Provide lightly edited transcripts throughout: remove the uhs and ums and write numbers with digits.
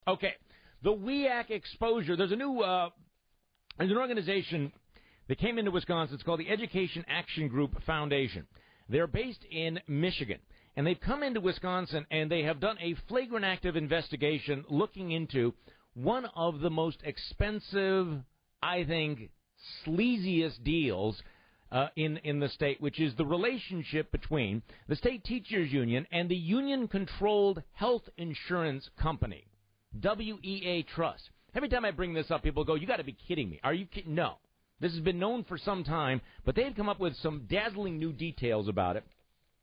Okay, the WEA exposure. There's an organization that came into Wisconsin. It's called the Education Action Group Foundation. They're based in Michigan, and they've come into Wisconsin, and they have done a flagrant active investigation looking into one of the most expensive, I think, sleaziest deals in the state, which is the relationship between the state teachers union and the union-controlled health insurance company, WEA Trust. Every time I bring this up, people go, "You got to be kidding me. Are you kidding?" No. This has been known for some time, but they've come up with some dazzling new details about it.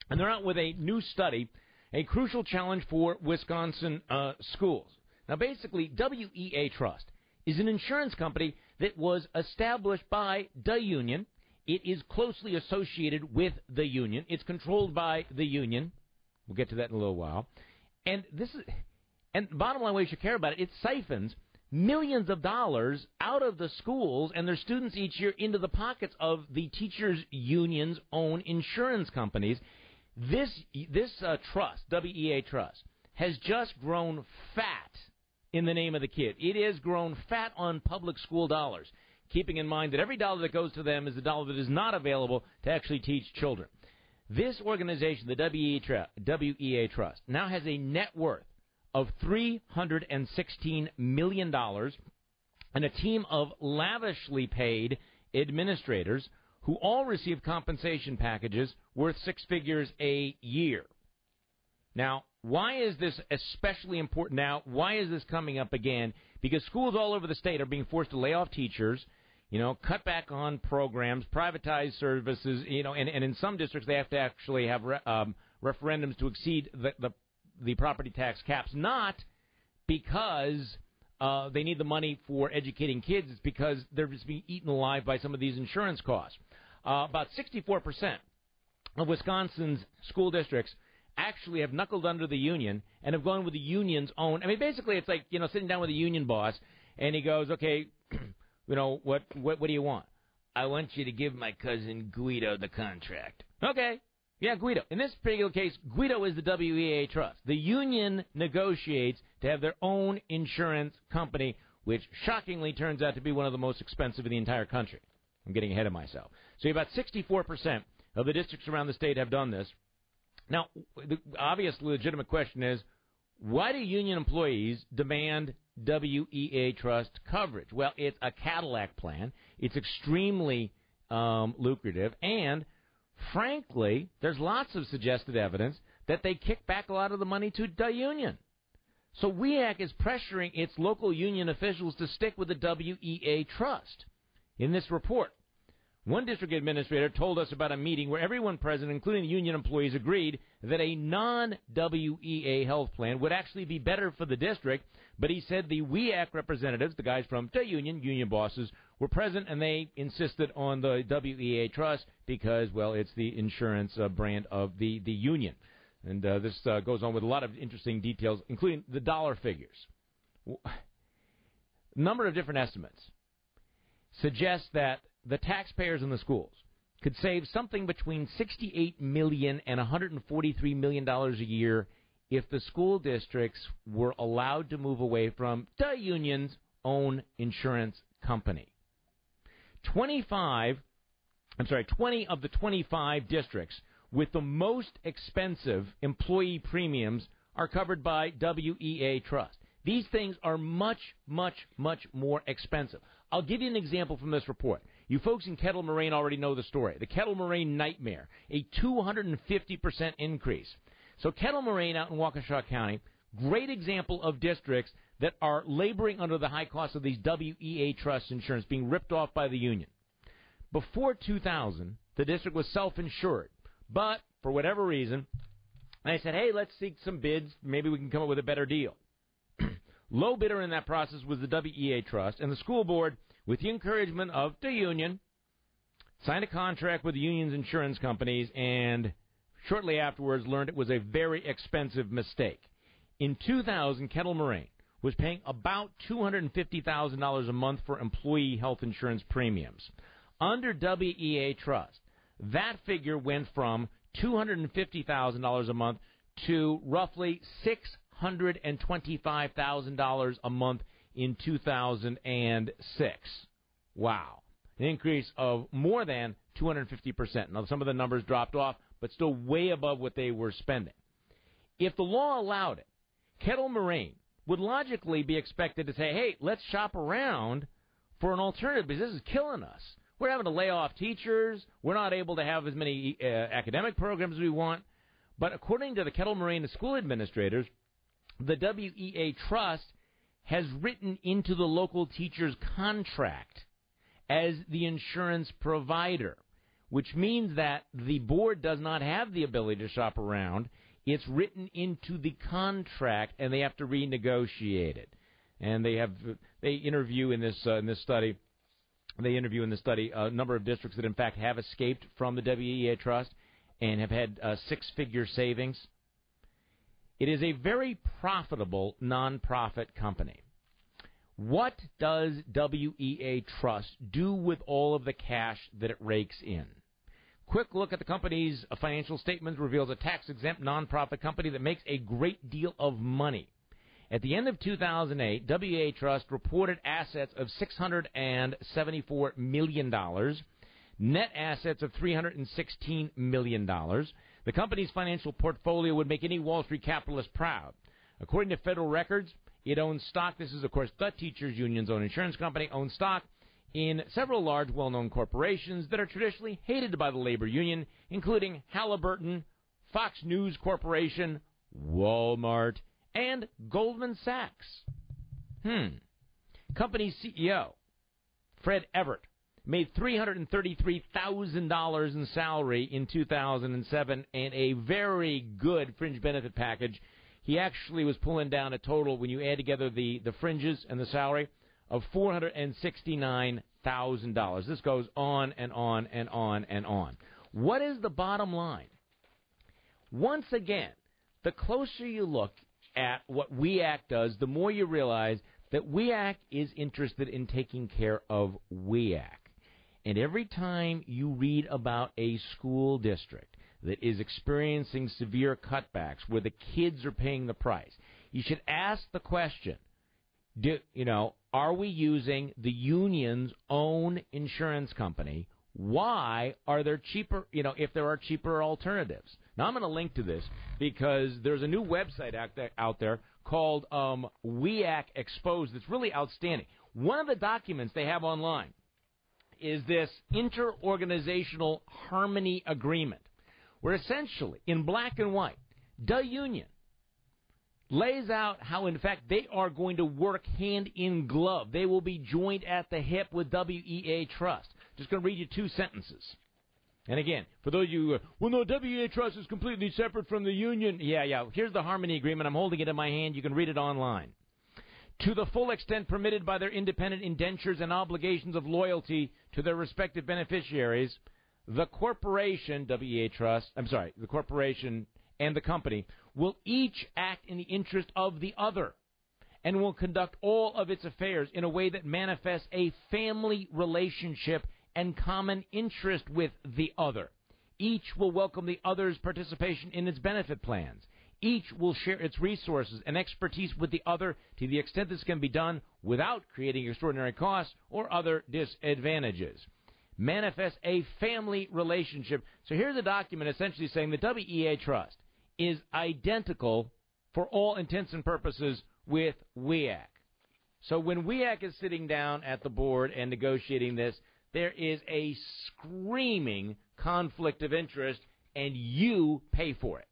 And they're out with a new study, a crucial challenge for Wisconsin schools. Now, basically, WEA Trust is an insurance company that was established by the union. It is closely associated with the union. It's controlled by the union. We'll get to that in a little while. And bottom line way you should care about it, it siphons millions of dollars out of the schools and their students each year into the pockets of the teachers' union's own insurance companies. This trust, WEA Trust, has just grown fat in the name of the kid. It has grown fat on public school dollars, keeping in mind that every dollar that goes to them is a dollar that is not available to actually teach children. This organization, the WEA Trust, now has a net worth of $316 million and a team of lavishly paid administrators who all receive compensation packages worth six figures a year. Now, why is this especially important now? Why is this coming up again? Because schools all over the state are being forced to lay off teachers, cut back on programs, privatize services, and in some districts they have to actually have referendums to exceed the property tax caps, not because they need the money for educating kids. It's because they're just being eaten alive by some of these insurance costs. About 64% of Wisconsin's school districts actually have knuckled under the union and have gone with the union's own. I mean, basically, it's like, sitting down with a union boss, and he goes, okay, what do you want? I want you to give my cousin Guido the contract. Okay. Yeah, Guido. In this particular case, Guido is the WEA Trust. The union negotiates to have their own insurance company, which shockingly turns out to be one of the most expensive in the entire country. I'm getting ahead of myself. So about 64% of the districts around the state have done this. Now, the obvious legitimate question is, why do union employees demand WEA Trust coverage? Well, it's a Cadillac plan. It's extremely lucrative, and frankly, there's lots of suggested evidence that they kick back a lot of the money to the union. So WEAC is pressuring its local union officials to stick with the WEA Trust. In this report, one district administrator told us about a meeting where everyone present, including the union employees, agreed that a non-WEA health plan would actually be better for the district, but he said the WEAC representatives, the guys from the union bosses, were present, and they insisted on the WEA Trust because, well, it's the insurance brand of the union. And this goes on with a lot of interesting details, including the dollar figures. Number of different estimates suggest that the taxpayers in the schools could save something between $68 million and $143 million a year if the school districts were allowed to move away from the union's own insurance company. 20 of the 25 districts with the most expensive employee premiums are covered by WEA Trust. These things are much, much, much more expensive. I'll give you an example from this report. You folks in Kettle Moraine already know the story. The Kettle Moraine nightmare, a 250% increase. So Kettle Moraine out in Waukesha County, great example of districts that are laboring under the high cost of these WEA Trust insurance being ripped off by the union. Before 2000, the district was self-insured. But for whatever reason, they said, hey, let's seek some bids. Maybe we can come up with a better deal. Low bidder in that process was the WEA Trust, and the school board, with the encouragement of the union, signed a contract with the union's insurance companies, and shortly afterwards learned it was a very expensive mistake. In 2000, Kettle Moraine was paying about $250,000 a month for employee health insurance premiums. Under WEA Trust, that figure went from $250,000 a month to roughly $825,000 a month in 2006. Wow. An increase of more than 250%. Now, some of the numbers dropped off, but still way above what they were spending. If the law allowed it, Kettle Moraine would logically be expected to say, hey, let's shop around for an alternative because this is killing us. We're having to lay off teachers. We're not able to have as many academic programs as we want. But according to the Kettle Moraine school administrators, the WEA Trust has written into the local teacher's contract as the insurance provider, which means that the board does not have the ability to shop around. It's written into the contract, and they have to renegotiate it. And they interview in this study. They interview in the study a number of districts that, in fact, have escaped from the WEA Trust and have had six-figure savings. It is a very profitable nonprofit company. What does WEA Trust do with all of the cash that it rakes in? Quick look at the company's financial statements reveals a tax-exempt nonprofit company that makes a great deal of money. At the end of 2008, WEA Trust reported assets of $674 million, net assets of $316 million. The company's financial portfolio would make any Wall Street capitalist proud. According to federal records, it owns stock. This is, of course, the teachers' union's own insurance company, owns stock in several large, well-known corporations that are traditionally hated by the labor union, including Halliburton, Fox News Corporation, Walmart, and Goldman Sachs. Company CEO, Fred Everett, made $333,000 in salary in 2007 and a very good fringe benefit package. He actually was pulling down a total, when you add together the fringes and the salary, of $469,000. This goes on and on and on and on. What is the bottom line? Once again, the closer you look at what WEAC does, the more you realize that WEAC is interested in taking care of WEAC. And every time you read about a school district that is experiencing severe cutbacks where the kids are paying the price, you should ask the question, are we using the union's own insurance company? Why are there cheaper, if there are cheaper alternatives? Now, I'm going to link to this because there's a new website out there called WEAC Exposed that's really outstanding. One of the documents they have online is this interorganizational harmony agreement, where essentially, in black and white, the union lays out how, in fact, they are going to work hand in glove. They will be joined at the hip with WEA Trust. Just going to read you two sentences. And again, for those of you who, no, WEA Trust is completely separate from the union. Yeah. Here's the harmony agreement. I'm holding it in my hand. You can read it online. To the full extent permitted by their independent indentures and obligations of loyalty to their respective beneficiaries, the corporation, the corporation and the company will each act in the interest of the other and will conduct all of its affairs in a way that manifests a family relationship and common interest with the other. Each will welcome the other's participation in its benefit plans. Each will share its resources and expertise with the other to the extent this can be done without creating extraordinary costs or other disadvantages. Manifest a family relationship. So here's a document essentially saying the WEA Trust is identical for all intents and purposes with WEAC. So when WEAC is sitting down at the board and negotiating this, there is a screaming conflict of interest, and you pay for it.